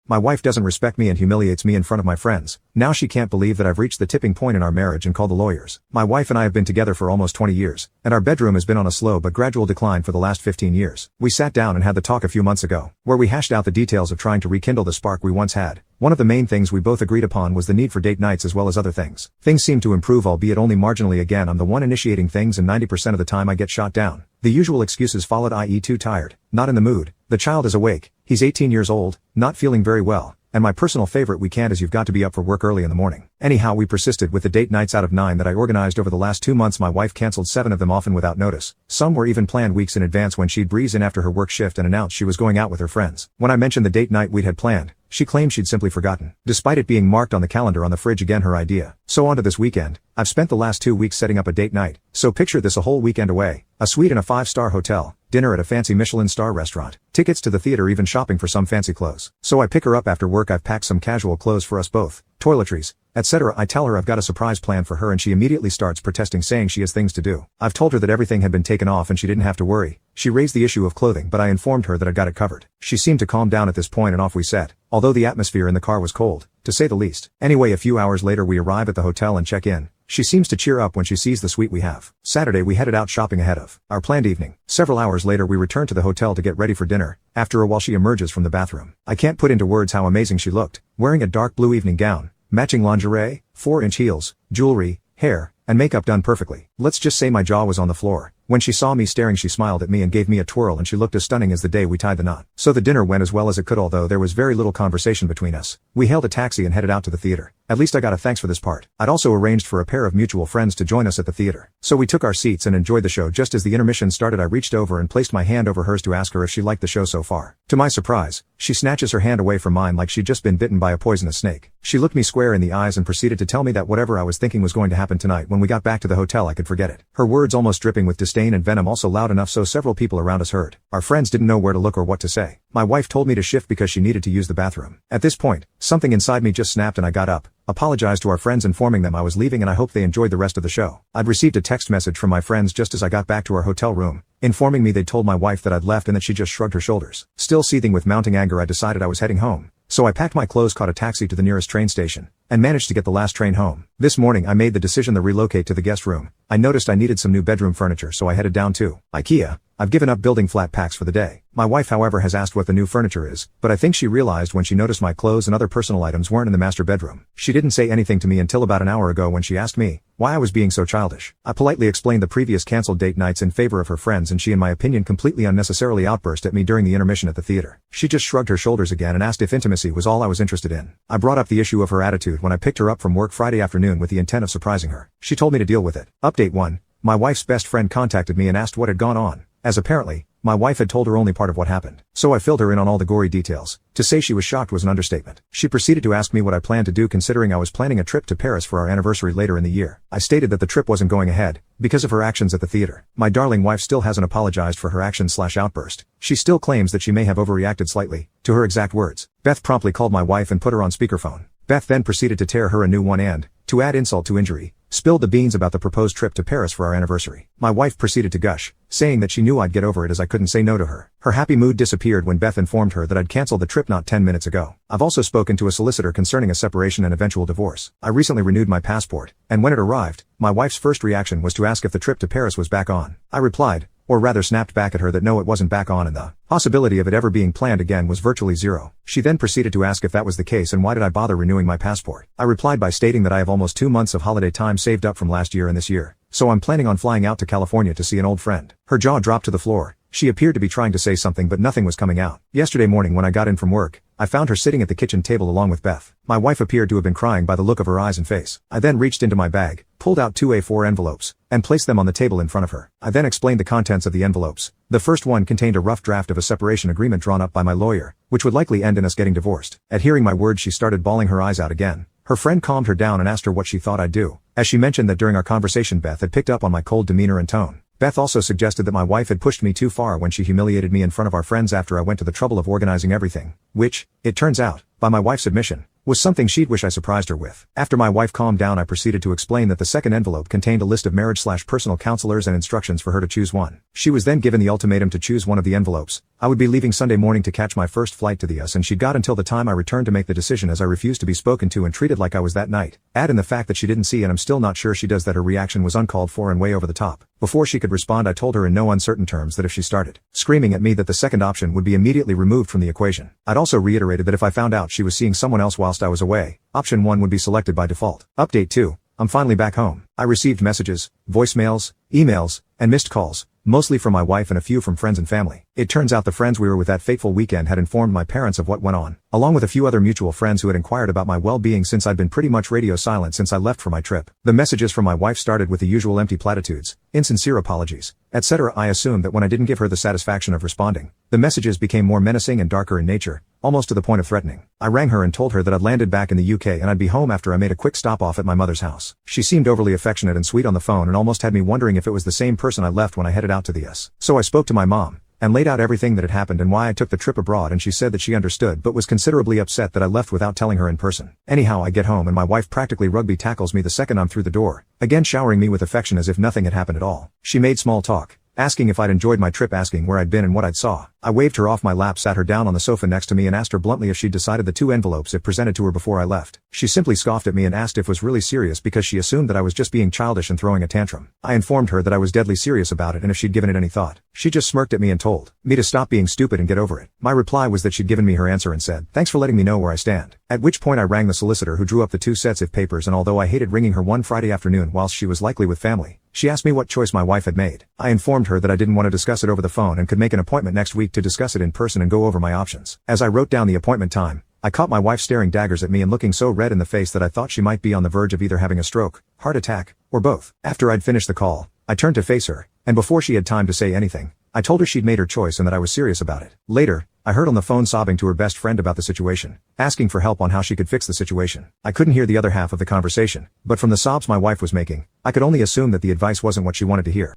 My wife doesn't respect me and humiliates me in front of my friends. Now she can't believe that I've reached the tipping point in our marriage and called the lawyers. My wife and I have been together for almost 20 years, and our bedroom has been on a slow but gradual decline for the last 15 years. We sat down and had the talk a few months ago, where we hashed out the details of trying to rekindle the spark we once had. One of the main things we both agreed upon was the need for date nights as well as other things. Things seem to improve, albeit only marginally. Again, I'm the one initiating things, and 90% of the time I get shot down. The usual excuses followed, i.e. too tired, not in the mood, the child is awake, he's 18 years old, not feeling very well, and my personal favorite, we can't, as you've got to be up for work early in the morning. Anyhow, we persisted with the date nights. Out of 9 that I organized over the last 2 months, my wife canceled 7 of them, often without notice. Some were even planned weeks in advance, when she'd breeze in after her work shift and announce she was going out with her friends. When I mentioned the date night we'd had planned, she claimed she'd simply forgotten, despite it being marked on the calendar on the fridge. Again, her idea. So on to this weekend. I've spent the last 2 weeks setting up a date night, so picture this: a whole weekend away, a suite in a 5-star hotel, dinner at a fancy Michelin star restaurant, tickets to the theater, even shopping for some fancy clothes. So I pick her up after work. I've packed some casual clothes for us both, toiletries, etc. I tell her I've got a surprise plan for her, and she immediately starts protesting, saying she has things to do. I've told her that everything had been taken off and she didn't have to worry. She raised the issue of clothing, but I informed her that I'd got it covered. She seemed to calm down at this point, and off we set, although the atmosphere in the car was cold, to say the least. Anyway, a few hours later we arrive at the hotel and check in. She seems to cheer up when she sees the suite we have. Saturday we headed out shopping ahead of our planned evening. Several hours later we return to the hotel to get ready for dinner. After a while she emerges from the bathroom. I can't put into words how amazing she looked, wearing a dark blue evening gown, matching lingerie, 4-inch heels, jewelry, hair, and makeup done perfectly. Let's just say my jaw was on the floor. When she saw me staring, she smiled at me and gave me a twirl, and she looked as stunning as the day we tied the knot. So the dinner went as well as it could, although there was very little conversation between us. We hailed a taxi and headed out to the theater. At least I got a thanks for this part. I'd also arranged for a pair of mutual friends to join us at the theater. So we took our seats and enjoyed the show. Just as the intermission started, I reached over and placed my hand over hers to ask her if she liked the show so far. To my surprise, she snatches her hand away from mine like she'd just been bitten by a poisonous snake. She looked me square in the eyes and proceeded to tell me that whatever I was thinking was going to happen tonight when we got back to the hotel, I could forget it. Her words almost dripping with disdain and venom, also loud enough so several people around us heard. Our friends didn't know where to look or what to say. My wife told me to shift because she needed to use the bathroom. At this point, something inside me just snapped and I got up, apologized to our friends, informing them I was leaving and I hoped they enjoyed the rest of the show. I'd received a text message from my friends just as I got back to our hotel room, informing me they'd told my wife that I'd left and that she just shrugged her shoulders. Still seething with mounting anger, I decided I was heading home. So I packed my clothes, caught a taxi to the nearest train station, and managed to get the last train home. This morning I made the decision to relocate to the guest room. I noticed I needed some new bedroom furniture, so I headed down to IKEA. I've given up building flat packs for the day. My wife, however, has asked what the new furniture is, but I think she realized when she noticed my clothes and other personal items weren't in the master bedroom. She didn't say anything to me until about an hour ago when she asked me why I was being so childish. I politely explained the previous canceled date nights in favor of her friends, and she, in my opinion, completely unnecessarily outburst at me during the intermission at the theater. She just shrugged her shoulders again and asked if intimacy was all I was interested in. I brought up the issue of her attitude when I picked her up from work Friday afternoon with the intent of surprising her. She told me to deal with it. Update 1. My wife's best friend contacted me and asked what had gone on, as apparently my wife had told her only part of what happened. So I filled her in on all the gory details. To say she was shocked was an understatement. She proceeded to ask me what I planned to do, considering I was planning a trip to Paris for our anniversary later in the year. I stated that the trip wasn't going ahead because of her actions at the theater. My darling wife still hasn't apologized for her actions/outburst. She still claims that she may have overreacted slightly, to her exact words. Beth promptly called my wife and put her on speakerphone. Beth then proceeded to tear her a new one and, to add insult to injury, spilled the beans about the proposed trip to Paris for our anniversary. My wife proceeded to gush, saying that she knew I'd get over it as I couldn't say no to her. Her happy mood disappeared when Beth informed her that I'd canceled the trip not 10 minutes ago. I've also spoken to a solicitor concerning a separation and eventual divorce. I recently renewed my passport, and when it arrived, my wife's first reaction was to ask if the trip to Paris was back on. I replied, or rather snapped back at her, that no, it wasn't back on and the possibility of it ever being planned again was virtually zero. She then proceeded to ask if that was the case and why did I bother renewing my passport. I replied by stating that I have almost 2 months of holiday time saved up from last year and this year, so I'm planning on flying out to California to see an old friend. Her jaw dropped to the floor. She appeared to be trying to say something, but nothing was coming out. Yesterday morning when I got in from work, I found her sitting at the kitchen table along with Beth. My wife appeared to have been crying by the look of her eyes and face. I then reached into my bag, pulled out 2 A4 envelopes, and placed them on the table in front of her. I then explained the contents of the envelopes. The first one contained a rough draft of a separation agreement drawn up by my lawyer, which would likely end in us getting divorced. At hearing my words, she started bawling her eyes out again. Her friend calmed her down and asked her what she thought I'd do, as she mentioned that during our conversation Beth had picked up on my cold demeanor and tone. Beth also suggested that my wife had pushed me too far when she humiliated me in front of our friends after I went to the trouble of organizing everything, which, it turns out, by my wife's admission, was something she'd wish I surprised her with. After my wife calmed down, I proceeded to explain that the second envelope contained a list of marriage/personal counselors and instructions for her to choose one. She was then given the ultimatum to choose one of the envelopes. I would be leaving Sunday morning to catch my first flight to the US, and she'd got until the time I returned to make the decision, as I refused to be spoken to and treated like I was that night. Add in the fact that she didn't see, and I'm still not sure she does, that her reaction was uncalled for and way over the top. Before she could respond, I told her in no uncertain terms that if she started screaming at me, that the second option would be immediately removed from the equation. I'd also reiterated that if I found out she was seeing someone else whilst I was away, option 1 would be selected by default. Update 2. I'm finally back home. I received messages, voicemails, emails, and missed calls, mostly from my wife and a few from friends and family. It turns out the friends we were with that fateful weekend had informed my parents of what went on, along with a few other mutual friends who had inquired about my well-being since I'd been pretty much radio silent since I left for my trip. The messages from my wife started with the usual empty platitudes, insincere apologies, etc. I assumed that when I didn't give her the satisfaction of responding, the messages became more menacing and darker in nature, almost to the point of threatening. I rang her and told her that I'd landed back in the UK and I'd be home after I made a quick stop off at my mother's house. She seemed overly affectionate and sweet on the phone and almost had me wondering if it was the same person I left when I headed out to the US. So I spoke to my mom and laid out everything that had happened and why I took the trip abroad, and she said that she understood but was considerably upset that I left without telling her in person. Anyhow, I get home and my wife practically rugby tackles me the second I'm through the door, again showering me with affection as if nothing had happened at all. She made small talk, asking if I'd enjoyed my trip, asking where I'd been and what I'd saw. I waved her off my lap, sat her down on the sofa next to me and asked her bluntly if she'd decided the 2 envelopes it presented to her before I left. She simply scoffed at me and asked if it was really serious, because she assumed that I was just being childish and throwing a tantrum. I informed her that I was deadly serious about it and if she'd given it any thought. She just smirked at me and told me to stop being stupid and get over it. My reply was that she'd given me her answer and said, "Thanks for letting me know where I stand." At which point I rang the solicitor who drew up the 2 sets of papers, and although I hated ringing her one Friday afternoon whilst she was likely with family, she asked me what choice my wife had made. I informed her that I didn't want to discuss it over the phone and could make an appointment next week to discuss it in person and go over my options. As I wrote down the appointment time, I caught my wife staring daggers at me and looking so red in the face that I thought she might be on the verge of either having a stroke, heart attack, or both. After I'd finished the call, I turned to face her, and before she had time to say anything, I told her she'd made her choice and that I was serious about it. Later, I heard on the phone sobbing to her best friend about the situation, asking for help on how she could fix the situation. I couldn't hear the other half of the conversation, but from the sobs my wife was making, I could only assume that the advice wasn't what she wanted to hear.